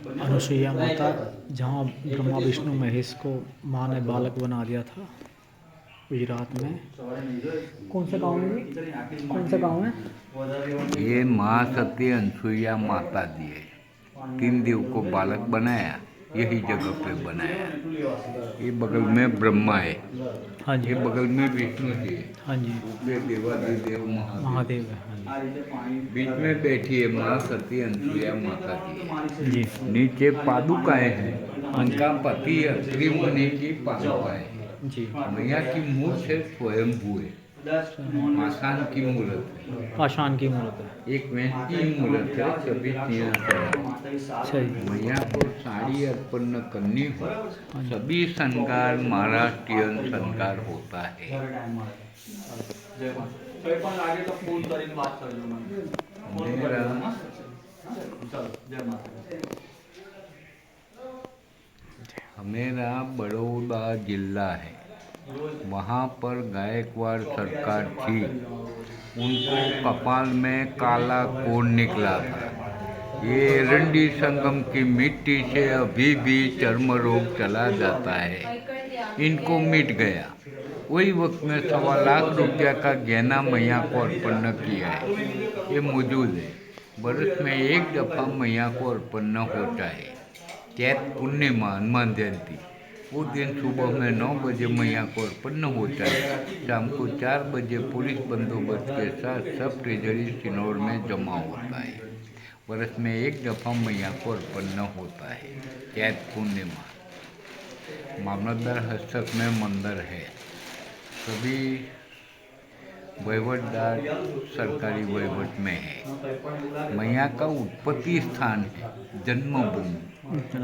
अनुसुईया माता, जहाँ ब्रह्मा विष्णु महेश को माँ ने बालक बना दिया था, गुजरात में। कौन सा गांव है ये? कौन सा गांव है? ये माँ सती अनुसुईया माता जी है। 3 देव को बालक बनाया, यही जगह पे बनाया। ये बगल में ब्रह्मा है, हाँ जी। ये बगल में विष्णु जी है, हाँ जी। ऊपर देवादिदेव महादेव, महादेव है। हाँ बीच में बैठी है माँ सती अनुसुईया माता जी है। जी। नीचे पादुकाएं हैं, हाँ जी। उनका पति अत्रि मुनि की पादुकाएं हैं। जी। मैया की मूर्त है स्वयंभू है, पाषाण की मूर्त है, पाषाण की मूर्त है। एक वेंस की मूर्त है, सभी तीन सही। मैया को साड़ी अर्पण करनी हो, हाँ जी। सभी श्रृंगार महाराष्ट्रियन श्रृंगार होता है। मेरा मेरा बड़ौदा जिला है, वहाँ पर गायकवाड़ सरकार थी, उनको कपाल में काला कोढ़ निकला था। ये एरंडी संगम की मिट्टी से अभी भी चर्म रोग चला जाता है, इनको मिट गया। वही वक्त में 1.25 रुपया का गहना मैया को अर्पण किया है, ये मौजूद है। बरस में एक दफ़ा मैया को अर्पण होता है, चैत पूर्णिमा हनुमान जयंती। वो दिन सुबह में 9 बजे मैया को अर्पण होता है, शाम को 4 बजे पुलिस बंदोबस्त के साथ सब ट्रेजरी सिनोर में जमा होता है। बरस में एक दफ़ा मैया को अर्पण होता है, चैत पूर्णिमा। मामलतदार हस्तक में मंदिर है, सभी वहीवटदार सरकारी वहीवट में है। मैया का उत्पत्ति स्थान है जन्मभूमि,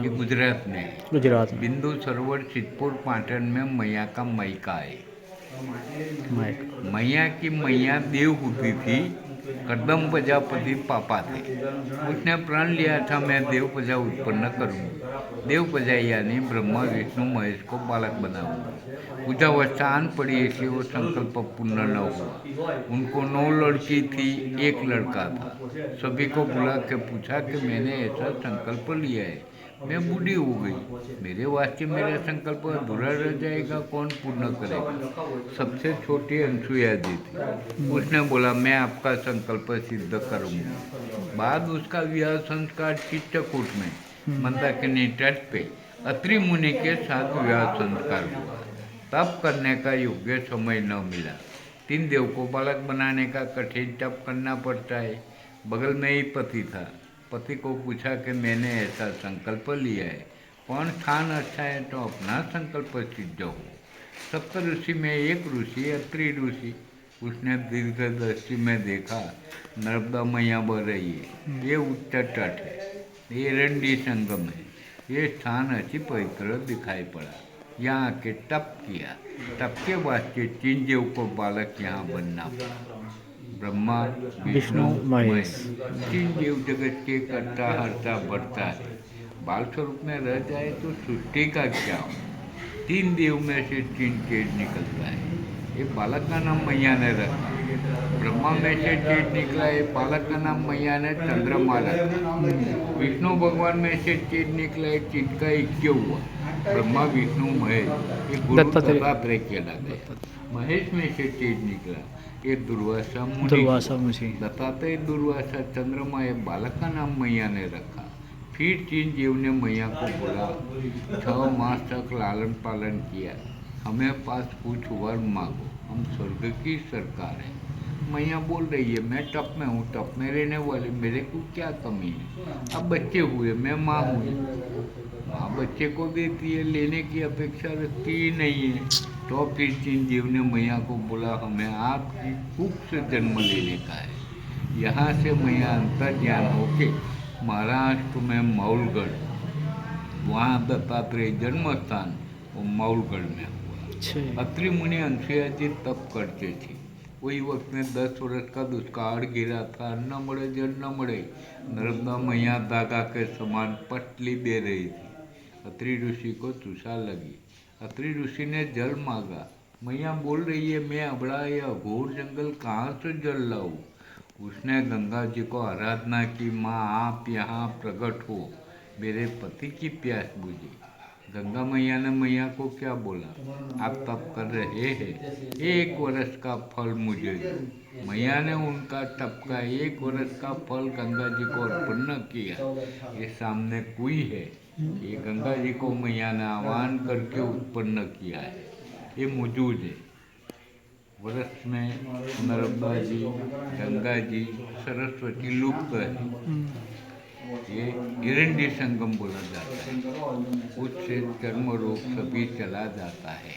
ये गुजरात में है। गुजरात में। बिंदु सरोवर सिद्धपुर पाटन में मैया का मैका है। मैया की मैया देव होती थी, कदम प्रजापति पापा थे, उसने प्रण लिया था मैं देव प्रजा उत्पन्न करूँगा। देव प्रजा यानी ब्रह्मा विष्णु महेश को बालक बनाऊंगा। पूजावस्था आन पड़ी, इसलिए वो संकल्प पूर्ण न हुआ। उनको 9 लड़की थी, 1 लड़का था। सभी को बुला के पूछा कि मैंने ऐसा संकल्प लिया है, मैं बूढ़ी हो गई, मेरे वास्ते मेरा संकल्प अधूरा रह जाएगा, कौन पूर्ण करेगा। सबसे छोटी अनुसुईया जी थी, उसने बोला मैं आपका संकल्प सिद्ध करूंगी। बाद उसका विवाह संस्कार चित्रकूट में मंदाकिनी तट पे अत्रि मुनि के साथ विवाह संस्कार हुआ। तप करने का योग्य समय न मिला, 3 देव को बालक बनाने का कठिन तप करना पड़ता है। बगल में ही पति था, पति को पूछा कि मैंने ऐसा संकल्प लिया है, कौन स्थान अच्छा है तो अपना संकल्प सिद्ध हो। 70 ऋषि में एक ऋषि अत्रि ऋषि, उसने दीर्घ दृष्टि में देखा, नर्मदा मैया बह रही है, ये उत्तर तट है, ये एरंडी संगम है, ये स्थान अच्छी पवित्र दिखाई पड़ा। यहाँ के तप किया, तप के वास्ते 3 देव को बालक यहाँ बनना पड़ा, ब्रह्मा विष्णु महेश। 3 देव जगत के करता हरता बढ़ता है, बाल स्वरूप में रह जाए तो सृष्टि का क्या हो। 3 देव में से 3 तेज निकलता है, ये बालक का नाम मैया ने रखा। ब्रह्मा में से तेज निकला, ये बालक का नाम मैया ने चंद्रमा रखा। विष्णु भगवान में से तेज निकला, ये चित्त का ऐक्य हुआ, ब्रह्मा विष्णु महेश, ये गुरु दत्तात्रेय कहला गया। महेश में से तेज निकला, ये दुर्वासा मुनि। दत्तात्रेय दुर्वासा चंद्रमा, ये बालक का नाम मैया ने रखा। फिर 3 देव ने मैया को बोला, 6 मास तक लालन पालन किया, हमें पास कुछ वर मांगो, हम स्वर्ग की सरकार है। मैया बोल रही है मैं तप में हूँ, तप में रहने वाले, मेरे को क्या कमी है। अब बच्चे हुए, मैं माँ हुई, माँ बच्चे को देती है, लेने की अपेक्षा रखती ही नहीं है। तो फिर 3 देव ने मैया को बोला, हमें आपकी कुख से जन्म लेने का है। यहाँ से मैया अंतर ज्ञान होके महाराष्ट्र में मौलगढ़, वहाँ दत्तात्रेय जन्म स्थान वो मौलगढ़ में हुआ। अत्रि मुनि अनुसुईया जी तप करते थे, वही वक्त में 10 वर्ष का दुष्काल गिरा था, न मरे जल न मरे। नर्मदा मैया दागा के समान पतली बह रही थी, अत्रि ऋषि को तुषा लगी। अत्रि ऋषि ने जल मांगा, मैया बोल रही है मैं अबड़ा या घोर जंगल कहाँ से जल लाऊं। उसने गंगा जी को आराधना की, माँ आप यहाँ प्रकट हो, मेरे पति की प्यास बुझी। गंगा मैया ने मैया को क्या बोला, आप तप कर रहे हैं, 1 वर्ष का फल मुझे दो। मैया ने उनका तप का 1 वर्ष का फल गंगा जी को अर्पण न किया। ये सामने कुएं है, ये गंगा जी को मैया ने आह्वान करके उत्पन्न किया है, ये मौजूद है। वर्ष में नर्मदा जी, गंगा जी, सरस्वती लुप्त है। ये हिरण्य संगम बोला जाता है, उससे चर्म रोग सभी चला जाता है।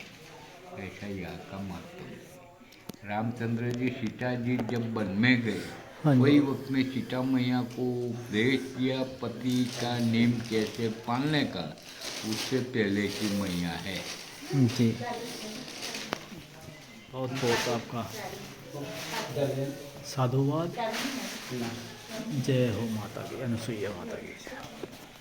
ऐसा यहाँ का महत्व है। रामचंद्र जी सीता जी जब वन में गए, हाँ जी। वही वक्त में सीता मैया को उपदेश किया पति का नियम कैसे पालने का, उससे पहले की मैया है। जी, बहुत बहुत आपका साधुवाद। जय हो माता की, अनुसुईया माता की।